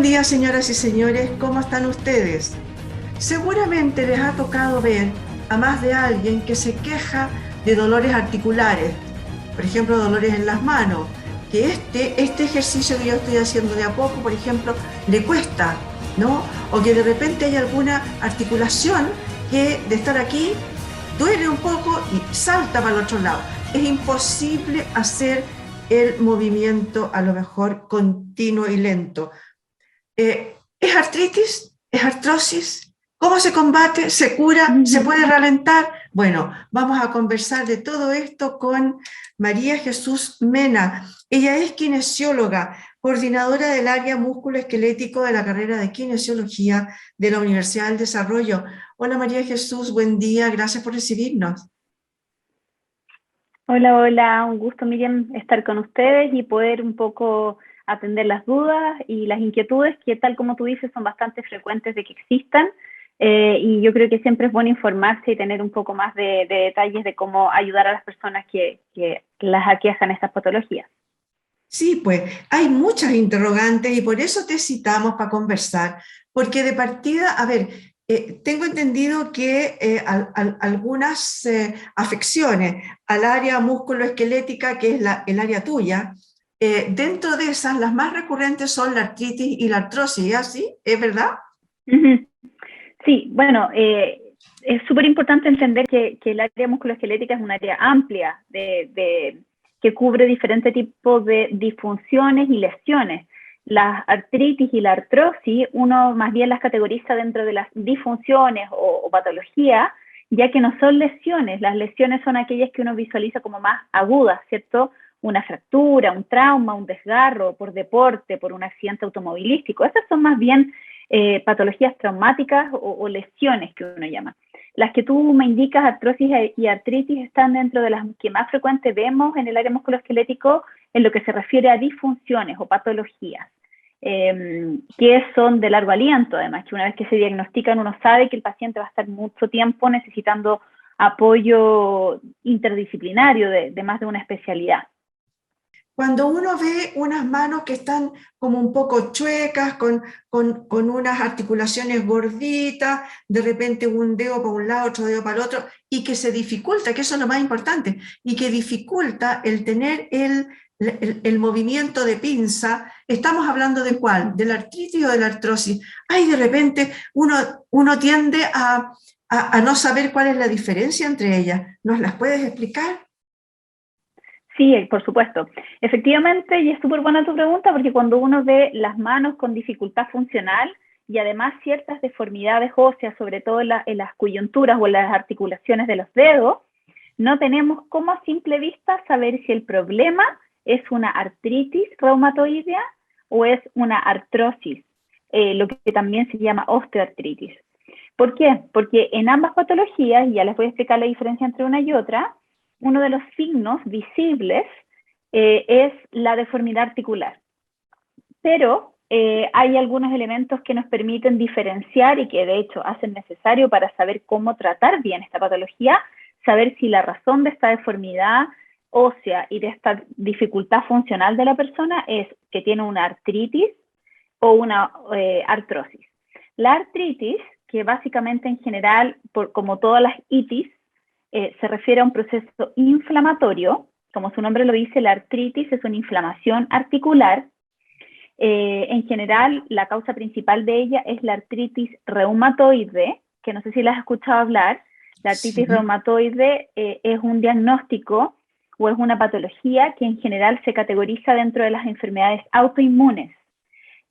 día, señoras y señores, ¿cómo están ustedes? Seguramente les ha tocado ver a más de alguien que se queja de dolores articulares, por ejemplo, dolores en las manos, que este ejercicio que yo estoy haciendo de a poco, por ejemplo, le cuesta, ¿no? O que de repente hay alguna articulación que de estar aquí duele un poco y salta para el otro lado. Es imposible hacer el movimiento a lo mejor continuo y lento. ¿Es artritis? ¿Es artrosis? ¿Cómo se combate? ¿Se cura? ¿Se puede ralentar? Bueno, vamos a conversar de todo esto con María Jesús Mena. Ella es kinesióloga, coordinadora del área músculo-esquelético de la carrera de kinesiología de la Universidad del Desarrollo. Hola María Jesús, buen día, gracias por recibirnos. Hola, hola, un gusto, Miriam, estar con ustedes y poder un poco atender las dudas y las inquietudes que, tal como tú dices, son bastante frecuentes de que existan. Y yo creo que siempre es bueno informarse y tener un poco más de detalles de cómo ayudar a las personas que las aquejan estas patologías. Sí, pues hay muchas interrogantes y por eso te citamos para conversar, porque de partida, a ver, tengo entendido que algunas afecciones al área musculoesquelética, que es el área tuya, dentro de esas, las más recurrentes son la artritis y la artrosis, ¿así? ¿Es verdad? Sí, bueno, es súper importante entender que el área musculoesquelética es un área amplia que cubre diferentes tipos de disfunciones y lesiones. Las artritis y la artrosis, uno más bien las categoriza dentro de las disfunciones o patologías, ya que no son lesiones. Las lesiones son aquellas que uno visualiza como más agudas, ¿cierto? Una fractura, un trauma, un desgarro por deporte, por un accidente automovilístico. Esas son más bien patologías traumáticas o lesiones que uno llama. Las que tú me indicas, artrosis y artritis, están dentro de las que más frecuente vemos en el área musculoesquelético en lo que se refiere a disfunciones o patologías, que son de largo aliento, además, que una vez que se diagnostican uno sabe que el paciente va a estar mucho tiempo necesitando apoyo interdisciplinario de más de una especialidad. Cuando uno ve unas manos que están como un poco chuecas, con unas articulaciones gorditas, de repente un dedo para un lado, otro dedo para el otro, y que se dificulta, que eso es lo más importante, y que dificulta el tener el movimiento de pinza, ¿estamos hablando de cuál? ¿De la artritis o de la artrosis? Ay, de repente uno tiende a no saber cuál es la diferencia entre ellas. ¿Nos las puedes explicar? Sí, por supuesto. Efectivamente, y es súper buena tu pregunta, porque cuando uno ve las manos con dificultad funcional y además ciertas deformidades óseas, sobre todo en las coyunturas o en las articulaciones de los dedos, no tenemos como a simple vista saber si el problema es una artritis reumatoidea o es una artrosis, lo que también se llama osteoartritis. ¿Por qué? Porque en ambas patologías, y ya les voy a explicar la diferencia entre una y otra, uno de los signos visibles es la deformidad articular. Pero hay algunos elementos que nos permiten diferenciar y que de hecho hacen necesario para saber cómo tratar bien esta patología, saber si la razón de esta deformidad ósea y de esta dificultad funcional de la persona es que tiene una artritis o una artrosis. La artritis, que básicamente en general, como todas las itis, se refiere a un proceso inflamatorio. Como su nombre lo dice, la artritis es una inflamación articular. En general, la causa principal de ella es la artritis reumatoide, que no sé si la has escuchado hablar. La artritis reumatoide es un diagnóstico o es una patología que en general se categoriza dentro de las enfermedades autoinmunes.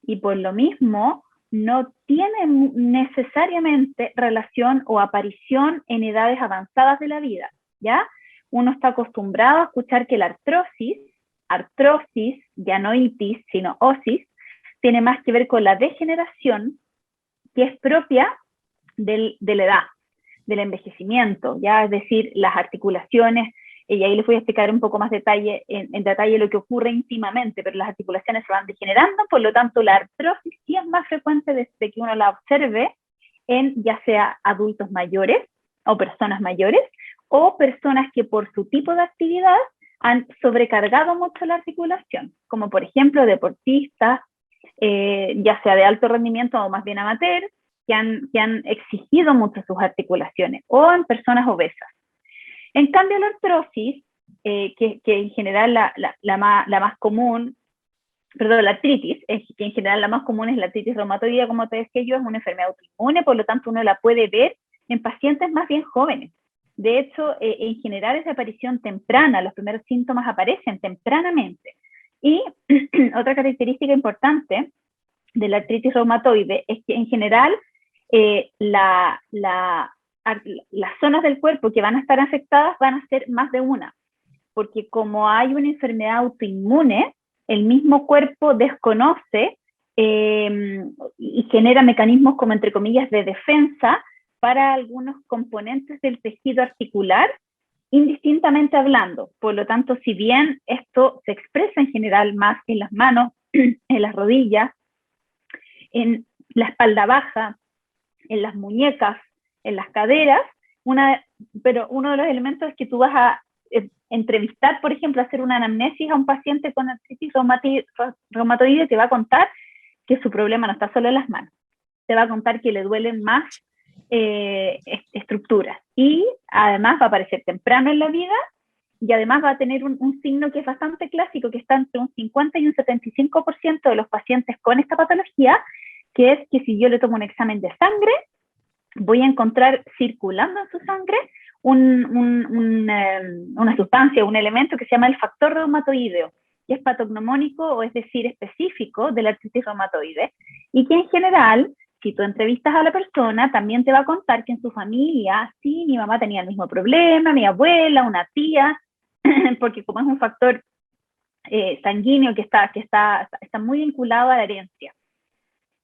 Y por lo mismo, no tiene necesariamente relación o aparición en edades avanzadas de la vida, ¿ya? Uno está acostumbrado a escuchar que la artrosis, ya no itis, sino osis, tiene más que ver con la degeneración que es propia de la edad, del envejecimiento, ¿ya? Es decir, las articulaciones, y ahí les voy a explicar un poco más en detalle lo que ocurre íntimamente, pero las articulaciones se van degenerando, por lo tanto la artrosis sí es más frecuente desde que uno la observe en ya sea adultos mayores o personas mayores, o personas que por su tipo de actividad han sobrecargado mucho la articulación, como por ejemplo deportistas, ya sea de alto rendimiento o más bien amateur, que han exigido mucho sus articulaciones, o en personas obesas. En cambio, la artrosis, que en general la más común, perdón, la artritis, que en general la más común es la artritis reumatoidea, como te decía yo, es una enfermedad autoinmune, por lo tanto uno la puede ver en pacientes más bien jóvenes. De hecho, en general es de aparición temprana, los primeros síntomas aparecen tempranamente. Y otra característica importante de la artritis reumatoide es que en general las zonas del cuerpo que van a estar afectadas van a ser más de una, porque como hay una enfermedad autoinmune, el mismo cuerpo desconoce y genera mecanismos como, entre comillas, de defensa para algunos componentes del tejido articular, indistintamente hablando. Por lo tanto, si bien esto se expresa en general más en las manos, en las rodillas, en la espalda baja, en las muñecas, en las caderas, pero uno de los elementos es que tú vas a entrevistar, por ejemplo, hacer una anamnesis a un paciente con artritis reumatoide, te va a contar que su problema no está solo en las manos, te va a contar que le duelen más estructuras, y además va a aparecer temprano en la vida, y además va a tener un signo que es bastante clásico, que está entre un 50 y un 75% de los pacientes con esta patología, que es que si yo le tomo un examen de sangre, voy a encontrar circulando en su sangre una sustancia, un elemento que se llama el factor reumatoideo, que es patognomónico, o es decir, específico de la artritis reumatoide, y que en general, si tú entrevistas a la persona, también te va a contar que en su familia, sí, mi mamá tenía el mismo problema, mi abuela, una tía, porque como es un factor sanguíneo que está muy vinculado a la herencia.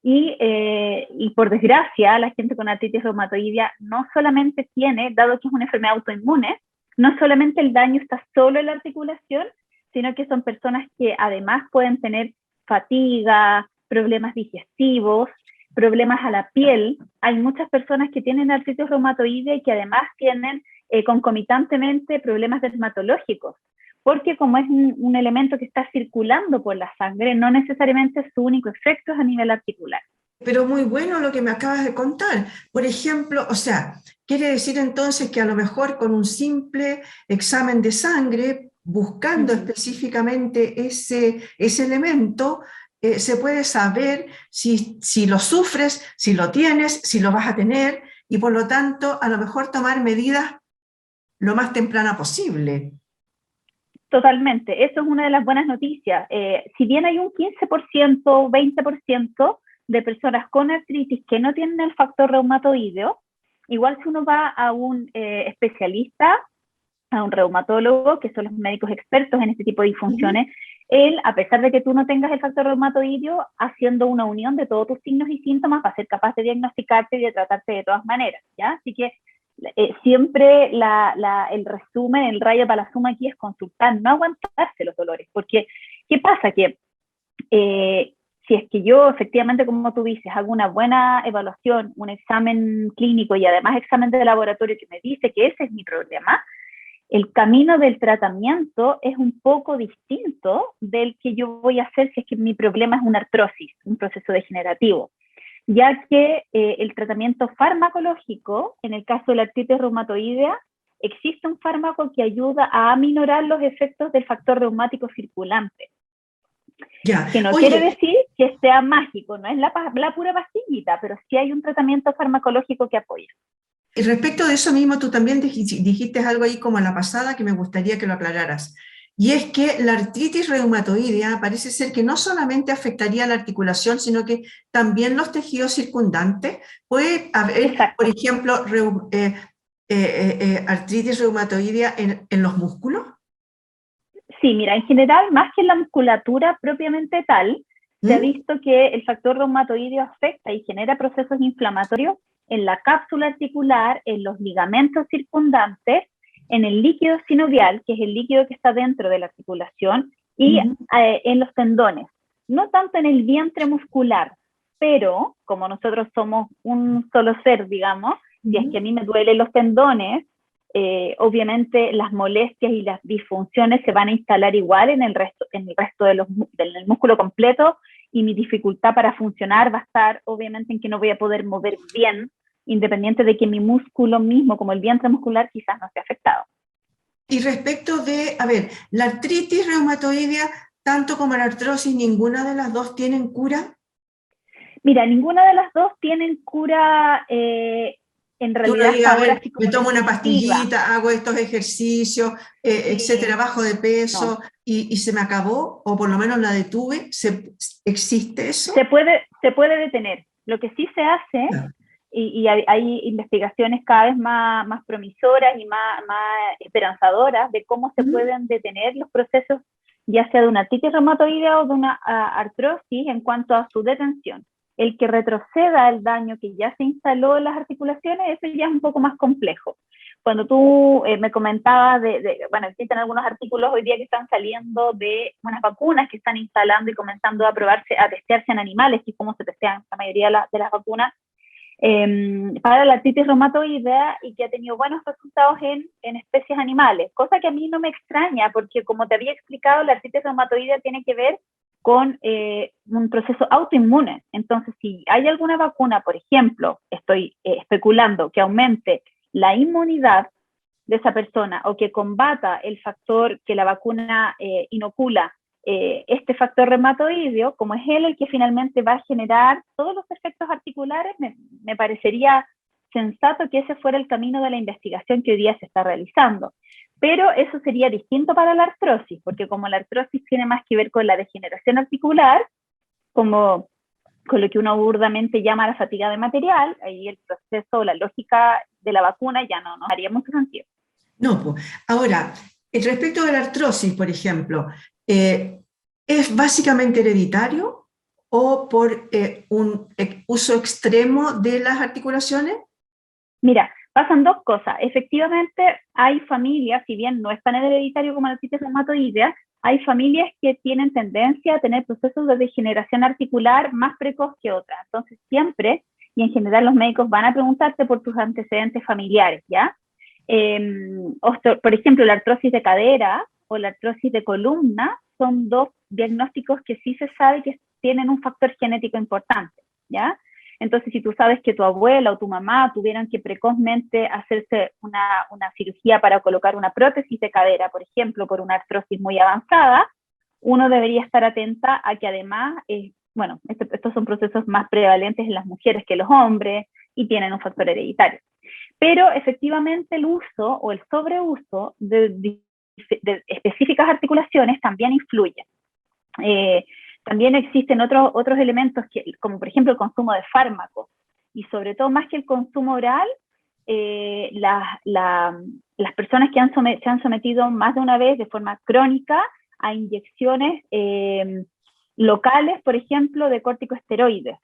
Y por desgracia, la gente con artritis reumatoidea no solamente tiene, dado que es una enfermedad autoinmune, no solamente el daño está solo en la articulación, sino que son personas que además pueden tener fatiga, problemas digestivos, problemas a la piel. Hay muchas personas que tienen artritis reumatoidea y que además tienen concomitantemente problemas dermatológicos, porque como es un elemento que está circulando por la sangre, no necesariamente su único efecto es a nivel articular. Pero muy bueno lo que me acabas de contar. Por ejemplo, o sea, quiere decir entonces que a lo mejor con un simple examen de sangre, buscando específicamente ese elemento, se puede saber si lo sufres, si lo tienes, si lo vas a tener, y por lo tanto, a lo mejor tomar medidas lo más temprana posible. Totalmente, eso es una de las buenas noticias. Si bien hay un 15% o 20% de personas con artritis que no tienen el factor reumatoideo, igual si uno va a un especialista, a un reumatólogo, que son los médicos expertos en este tipo de disfunciones, él, a pesar de que tú no tengas el factor reumatoideo, haciendo una unión de todos tus signos y síntomas, va a ser capaz de diagnosticarte y de tratarte de todas maneras, ¿ya? Así que siempre el resumen, el rayo para la suma aquí es consultar, no aguantarse los dolores, porque ¿qué pasa? Que si es que yo efectivamente, como tú dices, hago una buena evaluación, un examen clínico y además examen de laboratorio que me dice que ese es mi problema, el camino del tratamiento es un poco distinto del que yo voy a hacer si es que mi problema es una artrosis, un proceso degenerativo, ya que el tratamiento farmacológico, en el caso de la artritis reumatoidea, existe un fármaco que ayuda a aminorar los efectos del factor reumático circulante. Ya. Que no quiere decir que sea mágico, no es la pura pastillita, pero sí hay un tratamiento farmacológico que apoya. Y respecto de eso mismo, tú también dijiste algo ahí como en la pasada que me gustaría que lo aclararas. Y es que la artritis reumatoidea parece ser que no solamente afectaría la articulación, sino que también los tejidos circundantes. Puede haber, por ejemplo, artritis reumatoidea en los músculos. Sí, mira, en general, más que en la musculatura propiamente tal, se ha visto que el factor reumatoideo afecta y genera procesos inflamatorios en la cápsula articular, en los ligamentos circundantes, en el líquido sinovial, que es el líquido que está dentro de la articulación, y en los tendones. No tanto en el vientre muscular, pero como nosotros somos un solo ser, digamos, si es que a mí me duelen los tendones, obviamente las molestias y las disfunciones se van a instalar igual en el resto del músculo completo, y mi dificultad para funcionar va a estar obviamente en que no voy a poder mover bien, independiente de que mi músculo mismo, como el vientre muscular, quizás no esté afectado. Y respecto de, a ver, la artritis reumatoidea, tanto como la artrosis, ¿ninguna de las dos tienen cura? Mira, ninguna de las dos tienen cura en Que uno realidad diga, hasta a ahora ver, así me como tomo una definitiva. pastillita, hago estos ejercicios, etcétera, Sí, bajo de peso no. y se me acabó, o por lo menos la detuve. ¿Existe eso? Se puede detener. Lo que sí se hace, Ya. y hay investigaciones cada vez más promisoras y más esperanzadoras de cómo se ¿Mm? pueden detener los procesos, ya sea de una artritis reumatoidea o de una artrosis en cuanto a su detención. El que retroceda el daño que ya se instaló en las articulaciones, eso ya es un poco más complejo. Cuando tú me comentabas bueno, existen algunos artículos hoy día que están saliendo de unas vacunas que están instalando y comenzando a probarse, a testearse en animales, que es como se testean la mayoría de las vacunas, para la artritis reumatoidea y que ha tenido buenos resultados en especies animales, cosa que a mí no me extraña, porque como te había explicado, la artritis reumatoidea tiene que ver con un proceso autoinmune. Entonces, si hay alguna vacuna, por ejemplo, estoy especulando, que aumente la inmunidad de esa persona o que combata el factor que la vacuna inocula, este factor reumatoideo, como es él el que finalmente va a generar todos los efectos articulares, me parecería sensato que ese fuera el camino de la investigación que hoy día se está realizando. Pero eso sería distinto para la artrosis, porque como la artrosis tiene más que ver con la degeneración articular, como con lo que uno burdamente llama la fatiga de material, ahí el proceso, la lógica de la vacuna ya no haría mucho sentido. No, pues. Ahora, respecto de la artrosis, por ejemplo, eh, ¿es básicamente hereditario o por un uso extremo de las articulaciones? Mira, pasan dos cosas. Efectivamente, hay familias, si bien no es tan hereditario como la artritis reumatoidea, hay familias que tienen tendencia a tener procesos de degeneración articular más precoz que otras. Entonces, siempre, y en general los médicos van a preguntarte por tus antecedentes familiares, ¿ya? Por ejemplo, la artrosis de cadera o la artrosis de columna son dos diagnósticos que sí se sabe que tienen un factor genético importante, ¿ya? Entonces, si tú sabes que tu abuela o tu mamá tuvieran que precozmente hacerse una cirugía para colocar una prótesis de cadera, por ejemplo, por una artrosis muy avanzada, uno debería estar atenta a que además, bueno, estos son procesos más prevalentes en las mujeres que los hombres y tienen un factor hereditario. Pero efectivamente el uso o el sobreuso de específicas articulaciones también influye. También existen otros elementos, como por ejemplo el consumo de fármacos, y sobre todo más que el consumo oral, las personas que se han sometido más de una vez de forma crónica a inyecciones locales, por ejemplo, de corticosteroides,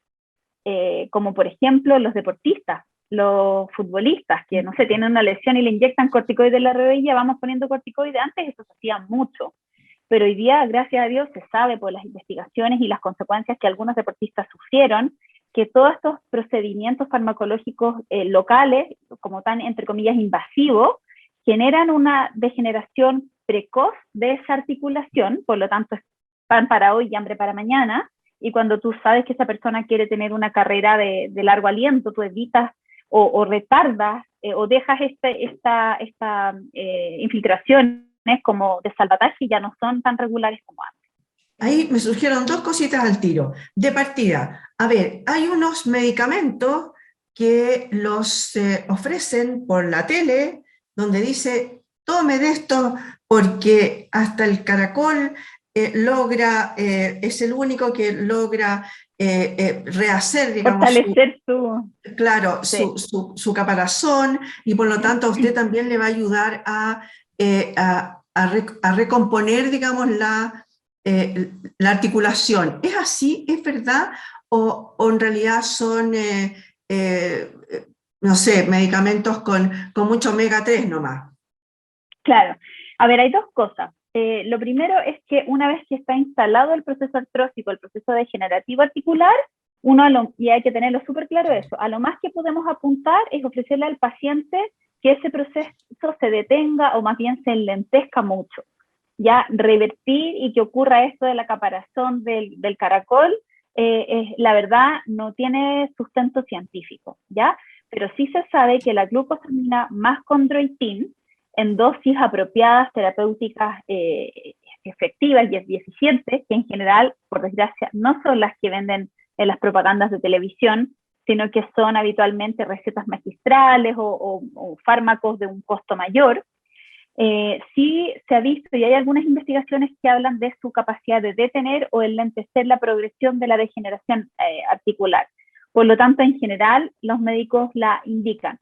como por ejemplo los deportistas, los futbolistas, que no sé, tienen una lesión y le inyectan corticoides en la rodilla, vamos poniendo corticoides, antes eso se hacía mucho, pero hoy día, gracias a Dios, se sabe por las investigaciones y las consecuencias que algunos deportistas sufrieron, que todos estos procedimientos farmacológicos locales, como tan, entre comillas, invasivos, generan una degeneración precoz de esa articulación, por lo tanto es pan para hoy y hambre para mañana, y cuando tú sabes que esa persona quiere tener una carrera de largo aliento, tú evitas o retardas o dejas esta infiltraciones como de salvataje ya no son tan regulares como antes. Ahí me surgieron dos cositas al tiro. De partida, a ver, hay unos medicamentos que los ofrecen por la tele, donde dice, tome de esto porque hasta el caracol es el único que logra rehacer, digamos, Fortalecer su... claro, Sí. su caparazón y por lo tanto a usted también le va a ayudar a recomponer, digamos, la articulación. ¿Es así? ¿Es verdad? ¿O en realidad son, eh, no sé, medicamentos con mucho omega 3 nomás? Claro. A ver, hay dos cosas. Lo primero es que una vez que está instalado el proceso artrósico, el proceso degenerativo articular, y hay que tenerlo súper claro eso, a lo más que podemos apuntar es ofrecerle al paciente que ese proceso se detenga o más bien se enlentezca mucho. Ya revertir y que ocurra esto de la caparazón del caracol la verdad no tiene sustento científico, ¿ya? Pero sí se sabe que la glucosamina más condroitin en dosis apropiadas, terapéuticas, efectivas y eficientes, que en general, por desgracia, no son las que venden en las propagandas de televisión, sino que son habitualmente recetas magistrales o fármacos de un costo mayor. Sí se ha visto, y hay algunas investigaciones que hablan de su capacidad de detener o enlentecer la progresión de la degeneración articular. Por lo tanto, en general, los médicos la indican.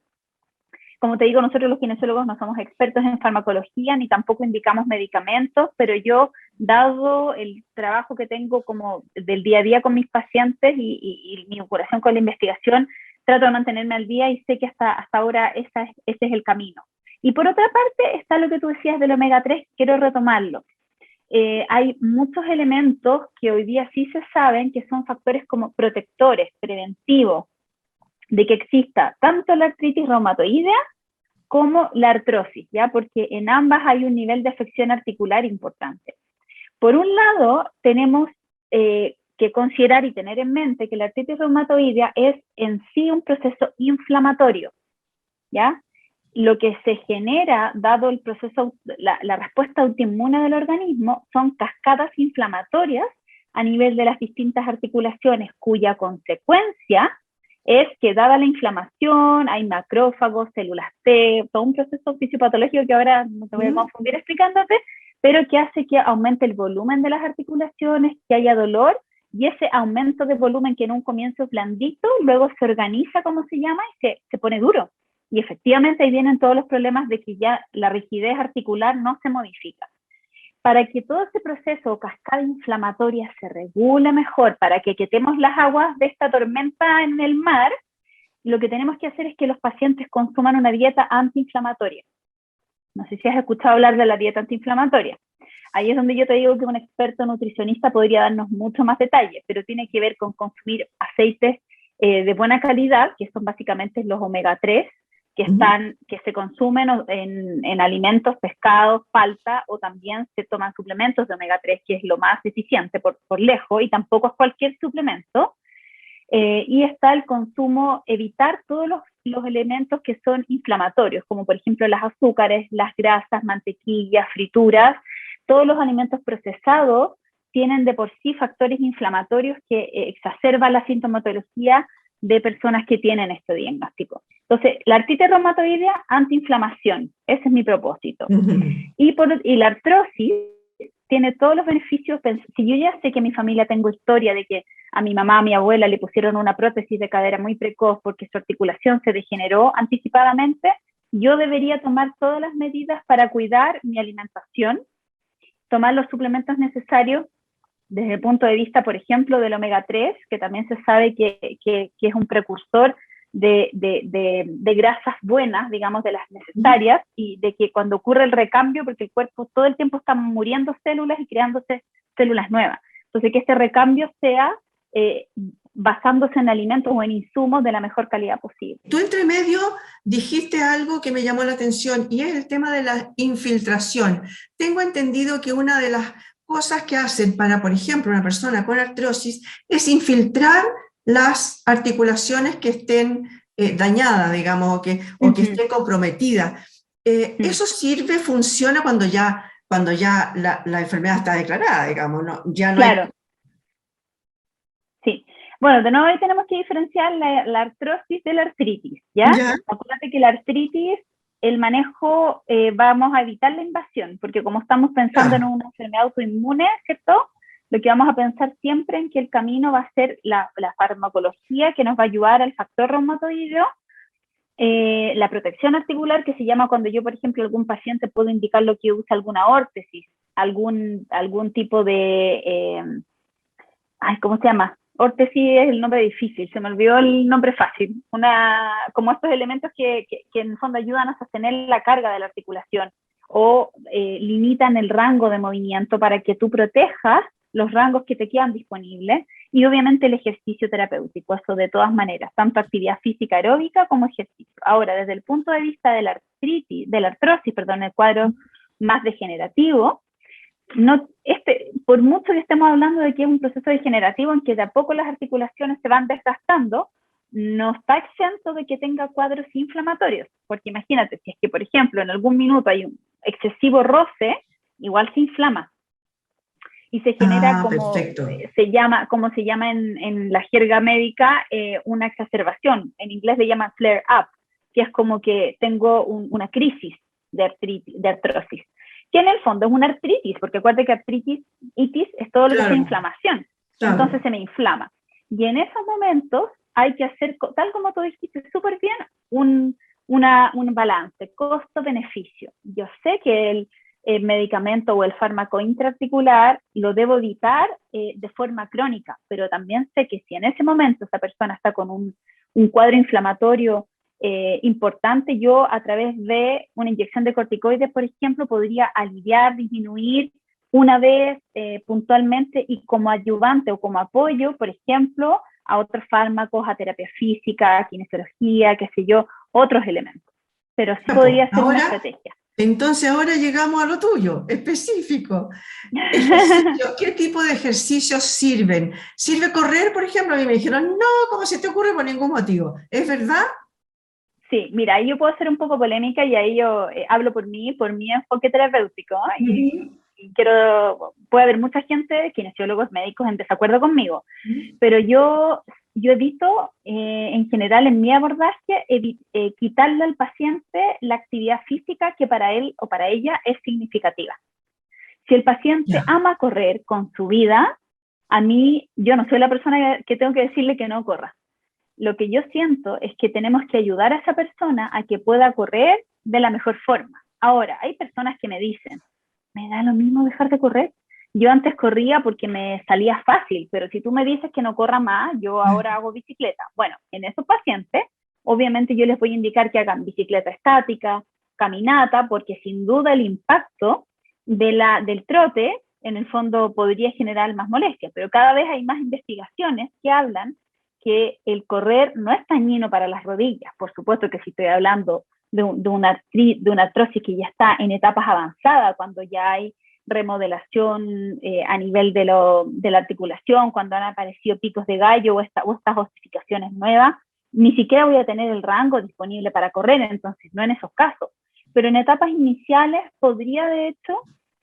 Como te digo, nosotros los kinesiólogos no somos expertos en farmacología, ni tampoco indicamos medicamentos, pero yo, dado el trabajo que tengo como del día a día con mis pacientes y mi vinculación con la investigación, trato de mantenerme al día y sé que hasta ahora ese es el camino. Y por otra parte está lo que tú decías del omega 3, quiero retomarlo. Hay muchos elementos que hoy día sí se saben que son factores como protectores, preventivos, de que exista tanto la artritis reumatoidea como la artrosis, ¿ya? Porque en ambas hay un nivel de afección articular importante. Por un lado, tenemos que considerar y tener en mente que la artritis reumatoidea es en sí un proceso inflamatorio, ¿ya? Lo que se genera, dado el proceso, la respuesta autoinmune del organismo, son cascadas inflamatorias a nivel de las distintas articulaciones, cuya consecuencia es que dada la inflamación, hay macrófagos, células T, todo un proceso fisiopatológico que ahora no te voy a confundir explicándote, pero que hace que aumente el volumen de las articulaciones, que haya dolor, y ese aumento de volumen que en un comienzo es blandito, luego se organiza, como se llama, y se pone duro. Y efectivamente ahí vienen todos los problemas de que ya la rigidez articular no se modifica. Para que todo ese proceso o cascada inflamatoria se regule mejor, para que quitemos las aguas de esta tormenta en el mar, lo que tenemos que hacer es que los pacientes consuman una dieta antiinflamatoria. No sé si has escuchado hablar de la dieta antiinflamatoria. Ahí es donde yo te digo que un experto nutricionista podría darnos mucho más detalles, pero tiene que ver con consumir aceites de buena calidad, que son básicamente los omega 3, que se consumen en alimentos, pescados, palta, o también se toman suplementos de omega 3, que es lo más eficiente por lejos, y tampoco es cualquier suplemento. Y está el consumo, evitar todos los elementos que son inflamatorios, como por ejemplo las azúcares, las grasas, mantequillas, frituras. Todos los alimentos procesados tienen de por sí factores inflamatorios que exacerban la sintomatología de personas que tienen este diagnóstico. Entonces, la artritis reumatoidea, antiinflamación, ese es mi propósito. Y la artrosis tiene todos los beneficios. Si yo ya sé que en mi familia tengo historia de que a mi mamá, a mi abuela le pusieron una prótesis de cadera muy precoz porque su articulación se degeneró anticipadamente, yo debería tomar todas las medidas para cuidar mi alimentación, tomar los suplementos necesarios desde el punto de vista, por ejemplo, del omega 3, que también se sabe que es un precursor de grasas buenas, digamos, de las necesarias, y de que cuando ocurre el recambio, porque el cuerpo todo el tiempo está muriendo células y creándose células nuevas. Entonces, que este recambio sea basándose en alimentos o en insumos de la mejor calidad posible. Tú entre medio dijiste algo que me llamó la atención, y es el tema de la infiltración. Tengo entendido que una de las cosas que hacen para, por ejemplo, una persona con artrosis es infiltrar las articulaciones que estén dañadas, digamos, o que estén comprometidas. ¿Eso sirve, funciona cuando ya la enfermedad está declarada, digamos? ¿No? Ya no claro. Sí. Bueno, de nuevo ahí tenemos que diferenciar la artrosis de la artritis, ¿ya? Acuérdate que la artritis, el manejo, vamos a evitar la invasión, porque como estamos pensando en una enfermedad autoinmune, ¿cierto? Lo que vamos a pensar siempre en que el camino va a ser la farmacología que nos va a ayudar al factor reumatoideo, la protección articular, que se llama cuando yo, por ejemplo, algún paciente puedo indicarlo que usa alguna órtesis, algún tipo de, ¿cómo se llama? Órtesis es el nombre difícil, se me olvidó el nombre fácil. Como estos elementos que en el fondo ayudan a sostener la carga de la articulación o limitan el rango de movimiento para que tú protejas los rangos que te quedan disponibles, y obviamente el ejercicio terapéutico, eso de todas maneras, tanto actividad física aeróbica como ejercicio. Ahora, desde el punto de vista de la artrosis, el cuadro más degenerativo, no, por mucho que estemos hablando de que es un proceso degenerativo en que de a poco las articulaciones se van desgastando, no está exento de que tenga cuadros inflamatorios, porque imagínate, si es que, por ejemplo, en algún minuto hay un excesivo roce, igual se inflama y se genera Perfecto. como se llama en la jerga médica, una exacerbación. En inglés le llaman flare up, que es como que tengo una crisis de artrosis, que en el fondo es una artritis, porque acuérdate que artritis es todo lo que sea Claro, inflamación, claro. entonces se me inflama. Y en esos momentos hay que hacer, tal como tú dijiste súper bien, un balance, costo-beneficio. Yo sé que el medicamento o el fármaco intraarticular lo debo evitar de forma crónica, pero también sé que si en ese momento esa persona está con un cuadro inflamatorio importante, yo a través de una inyección de corticoides, por ejemplo, podría aliviar, disminuir una vez puntualmente y como ayudante o como apoyo, por ejemplo, a otros fármacos, a terapia física, a kinesiología, qué sé yo, otros elementos. Pero sí Ya, po. podría ser una Ahora, estrategia. entonces ahora llegamos a lo tuyo, específico. Ejercicio, ¿qué tipo de ejercicios sirven? ¿Sirve correr, por ejemplo? A mí me dijeron, no, ¿cómo se te ocurre por ningún motivo? ¿Es verdad? Sí, mira, ahí yo puedo ser un poco polémica y ahí yo hablo por mi enfoque terapéutico y puede haber mucha gente, kinesiólogos, médicos, en desacuerdo conmigo, pero yo evito en general en mi abordaje quitarle al paciente la actividad física que para él o para ella es significativa. Si el paciente Ya. ama correr con su vida, a mí, yo no soy la persona que tengo que decirle que no corra. Lo que yo siento es que tenemos que ayudar a esa persona a que pueda correr de la mejor forma. Ahora, hay personas que me dicen, me da lo mismo dejar de correr. Yo antes corría porque me salía fácil, pero si tú me dices que no corra más, yo ahora hago bicicleta. Bueno, en esos pacientes, obviamente yo les voy a indicar que hagan bicicleta estática, caminata, porque sin duda el impacto del trote en el fondo podría generar más molestias, pero cada vez hay más investigaciones que hablan que el correr no es dañino para las rodillas. Por supuesto que si estoy hablando de una artrosis que ya está en etapas avanzadas, cuando ya hay remodelación a nivel de la articulación, cuando han aparecido picos de gallo o estas ossificaciones nuevas, ni siquiera voy a tener el rango disponible para correr, entonces no en esos casos. Pero en etapas iniciales podría de hecho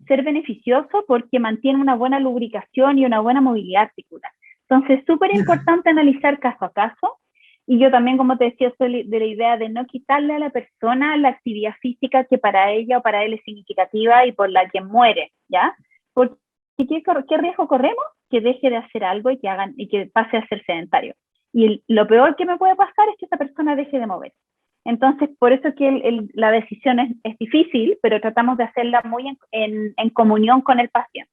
ser beneficioso porque mantiene una buena lubricación y una buena movilidad articular. Entonces, es súper Ya. importante analizar caso a caso. Y yo también, como te decía, soy de la idea de no quitarle a la persona la actividad física que para ella o para él es significativa y por la que muere, ¿ya? Porque ¿qué riesgo corremos? Que deje de hacer algo y que pase a ser sedentario. Y lo peor que me puede pasar es que esa persona deje de mover. Entonces, por eso es que la decisión es difícil, pero tratamos de hacerla muy en comunión con el paciente.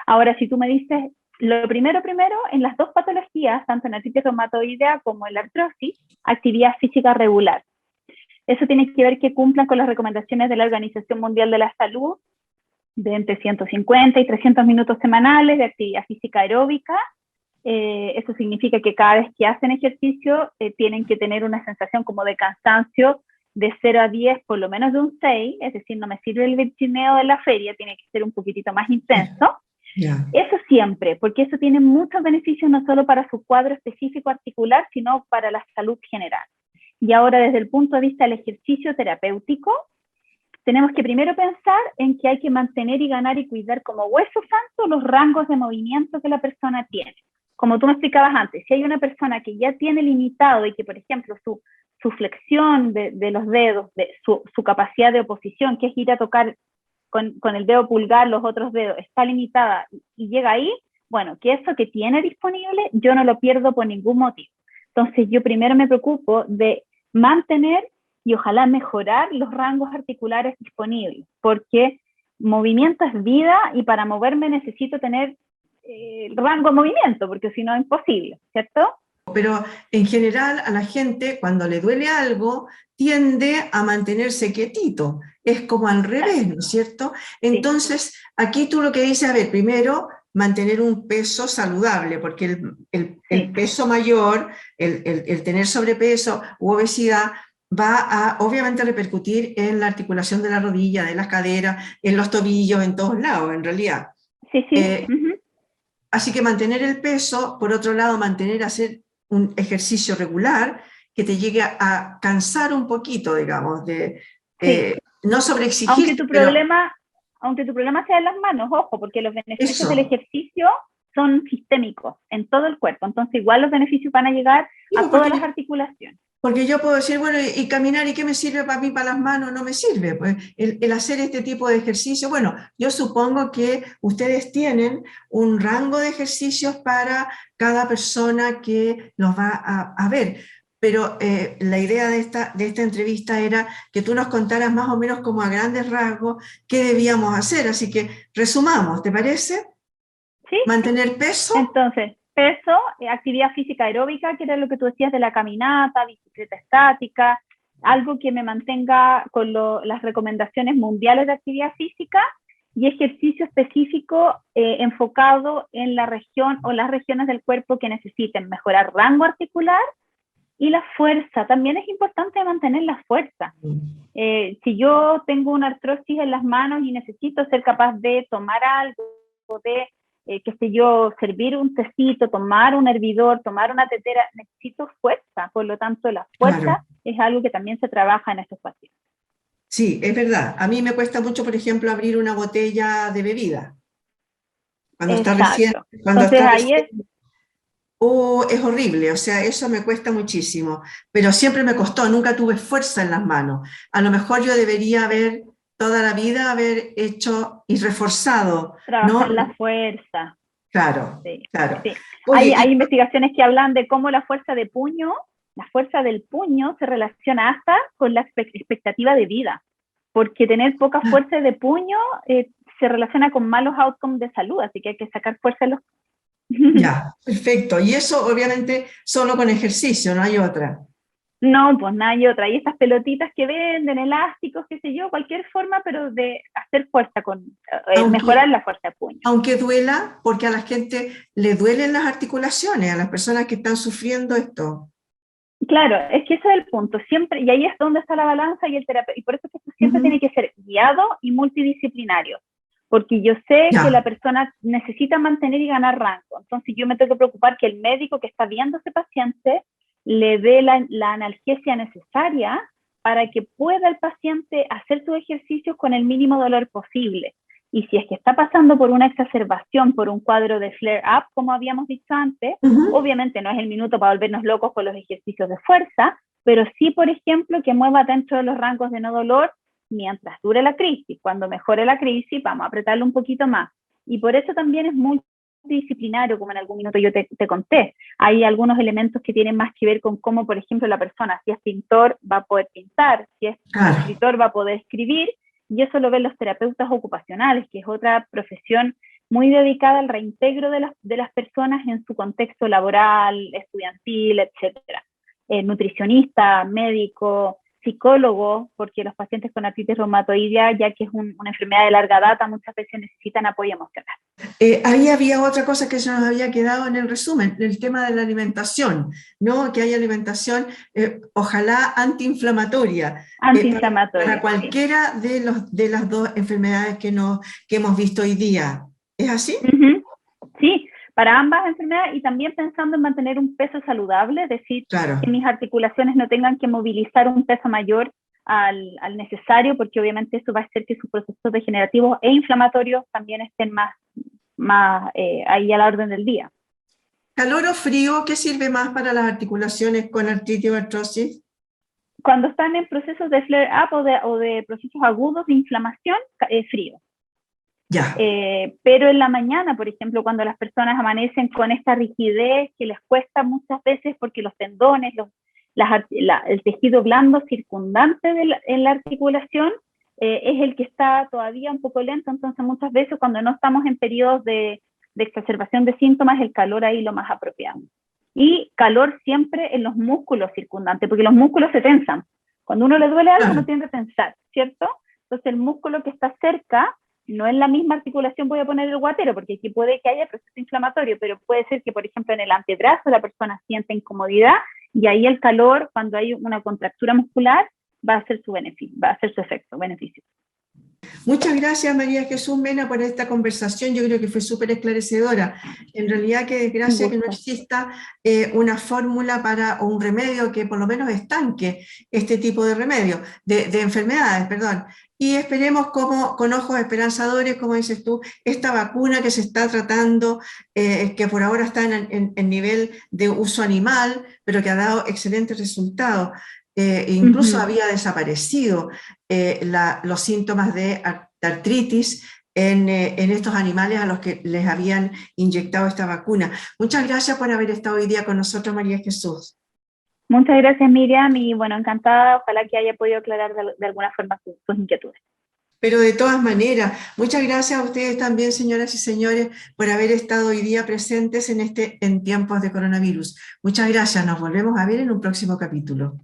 Ahora, si tú me dices, lo primero, en las dos patologías, tanto en la artritis reumatoidea como en la artrosis, actividad física regular. Eso tiene que ver que cumplan con las recomendaciones de la Organización Mundial de la Salud, de entre 150 y 300 minutos semanales de actividad física aeróbica. Eso significa que cada vez que hacen ejercicio tienen que tener una sensación como de cansancio de 0 a 10, por lo menos de un 6, es decir, no me sirve el virgineo de la feria, tiene que ser un poquitito más intenso. Ya. Eso siempre, porque eso tiene muchos beneficios no solo para su cuadro específico articular, sino para la salud general. Y ahora, desde el punto de vista del ejercicio terapéutico, tenemos que primero pensar en que hay que mantener y ganar y cuidar como hueso santo los rangos de movimiento que la persona tiene. Como tú me explicabas antes, si hay una persona que ya tiene limitado y que, por ejemplo, su flexión de los dedos, su capacidad de oposición, que es ir a tocar con el dedo pulgar, los otros dedos, está limitada y llega ahí, bueno, que eso que tiene disponible, yo no lo pierdo por ningún motivo. Entonces, yo primero me preocupo de mantener y ojalá mejorar los rangos articulares disponibles, porque movimiento es vida y para moverme necesito tener el rango de movimiento, porque si no es imposible, ¿cierto? Pero en general a la gente cuando le duele algo tiende a mantenerse quietito, es como al revés, ¿no es cierto? Entonces, aquí tú lo que dices, a ver, primero mantener un peso saludable, porque el peso mayor, el tener sobrepeso u obesidad, va a obviamente repercutir en la articulación de la rodilla, de las caderas, en los tobillos, en todos lados, en realidad. Sí, sí. Eh, Así que mantener el peso, por otro lado, hacer un ejercicio regular que te llegue a cansar un poquito, digamos, Sí. no Aunque sobreexigirte, tu pero problema, aunque tu problema sea en las manos, ojo, porque los beneficios del eso. ejercicio son sistémicos en todo el cuerpo, entonces igual los beneficios van a llegar Sí, a pues, todas las articulaciones. porque yo puedo decir, bueno, y caminar, ¿y qué me sirve para mí, para las manos? No me sirve. Pues el hacer este tipo de ejercicio, bueno, yo supongo que ustedes tienen un rango de ejercicios para cada persona que los va a ver. Pero la idea de esta entrevista era que tú nos contaras más o menos como a grandes rasgos qué debíamos hacer. Así que resumamos, ¿te parece? ¿Sí? Mantener peso, Entonces, peso, actividad física aeróbica, que era lo que tú decías de la caminata, bicicleta estática, algo que me mantenga con las recomendaciones mundiales de actividad física y ejercicio específico enfocado en la región o las regiones del cuerpo que necesiten mejorar rango articular y la fuerza. También es importante mantener la fuerza. Si yo tengo una artrosis en las manos y necesito ser capaz de tomar algo, de, qué sé yo, servir un tecito, tomar un hervidor, tomar una tetera, necesito fuerza. Por lo tanto, la claro. fuerza es algo que también se trabaja en estos pacientes. Sí, es verdad. A mí me cuesta mucho, por ejemplo, abrir una botella de bebida. Cuando está recién, Exacto. cuando Entonces está ahí recién, es, es horrible. O sea, eso me cuesta muchísimo. Pero siempre me costó, nunca tuve fuerza en las manos. A lo mejor yo debería haber toda la vida haber hecho y reforzado, ¿no? trabajar la fuerza. Claro, Sí, claro. sí. Oye, Hay investigaciones que hablan de cómo la fuerza de puño, la fuerza del puño se relaciona hasta con la expectativa de vida, porque tener poca fuerza de puño se relaciona con malos outcomes de salud, así que hay que sacar fuerza en los... ya, perfecto. Y eso obviamente solo con ejercicio, no hay otra. No, pues nada y otra. Y estas pelotitas que venden, elásticos, qué sé yo, cualquier forma, pero de hacer fuerza con, Aunque, mejorar la fuerza de puño. aunque duela, porque a la gente le duelen las articulaciones, a las personas que están sufriendo esto. Claro, es que ese es el punto, siempre, y ahí es donde está la balanza y el terapeuta, y por eso es que esto siempre Ujú. tiene que ser guiado y multidisciplinario, porque yo sé que la Ya, persona necesita mantener y ganar rango, entonces yo me tengo que preocupar que el médico que está viendo a ese paciente le dé la analgesia necesaria para que pueda el paciente hacer sus ejercicios con el mínimo dolor posible. Y si es que está pasando por una exacerbación, por un cuadro de flare-up, como habíamos dicho antes, ujú, obviamente no es el minuto para volvernos locos con los ejercicios de fuerza, pero sí, por ejemplo, que mueva dentro de los rangos de no dolor mientras dure la crisis. Cuando mejore la crisis, vamos a apretarlo un poquito más. Y por eso también es multidisciplinario, como en algún minuto yo te conté. Hay algunos elementos que tienen más que ver con cómo, por ejemplo, la persona, si es pintor, va a poder pintar, si es claro. escritor, va a poder escribir, y eso lo ven los terapeutas ocupacionales, que es otra profesión muy dedicada al reintegro de las personas en su contexto laboral, estudiantil, etcétera. Nutricionista, médico, psicólogo, porque los pacientes con artritis reumatoidea, ya que es una enfermedad de larga data, muchas veces necesitan apoyo emocional. Ahí había otra cosa que se nos había quedado en el resumen, el tema de la alimentación, ¿no? Que hay alimentación, ojalá antiinflamatoria, para Antiinflamatorio, sí. cualquiera de las dos enfermedades que hemos visto hoy día. ¿Es así? Uh -huh. Sí, para ambas enfermedades y también pensando en mantener un peso saludable, es decir, que Claro. mis articulaciones no tengan que movilizar un peso mayor al necesario, porque obviamente eso va a hacer que sus procesos degenerativos e inflamatorios también estén más ahí a la orden del día. ¿Calor o frío? ¿Qué sirve más para las articulaciones con artritis o artrosis? Cuando están en procesos de flare-up o de procesos agudos de inflamación, frío. Ya, Pero en la mañana, por ejemplo, cuando las personas amanecen con esta rigidez que les cuesta muchas veces porque los tendones, el tejido blando circundante en la articulación es el que está todavía un poco lento, entonces muchas veces cuando no estamos en periodos de exacerbación de síntomas, el calor ahí lo más apropiado. Y calor siempre en los músculos circundantes, porque los músculos se tensan. Cuando uno le duele algo, uno claro, tiende a tensar, ¿cierto? Entonces el músculo que está cerca, no en la misma articulación voy a poner el guatero, porque aquí puede que haya proceso inflamatorio, pero puede ser que, por ejemplo, en el antebrazo la persona sienta incomodidad Y ahí el calor, cuando hay una contractura muscular, va a hacer su beneficio, va a hacer su efecto, beneficio. Muchas gracias, María Jesús Mena, por esta conversación. Yo creo que fue súper esclarecedora. En realidad, qué desgracia que no exista una fórmula o un remedio que por lo menos estanque este tipo de remedio, de enfermedades, perdón. Y esperemos con ojos esperanzadores, como dices tú, esta vacuna que se está tratando, que por ahora está en nivel de uso animal, pero que ha dado excelentes resultados. Incluso había desaparecido los síntomas de artritis en estos animales a los que les habían inyectado esta vacuna. Muchas gracias por haber estado hoy día con nosotros, María Jesús. Muchas gracias, Miriam, y bueno, encantada, ojalá que haya podido aclarar de alguna forma sus inquietudes. Pero de todas maneras, muchas gracias a ustedes también, señoras y señores, por haber estado hoy día presentes en tiempos de coronavirus. Muchas gracias, nos volvemos a ver en un próximo capítulo.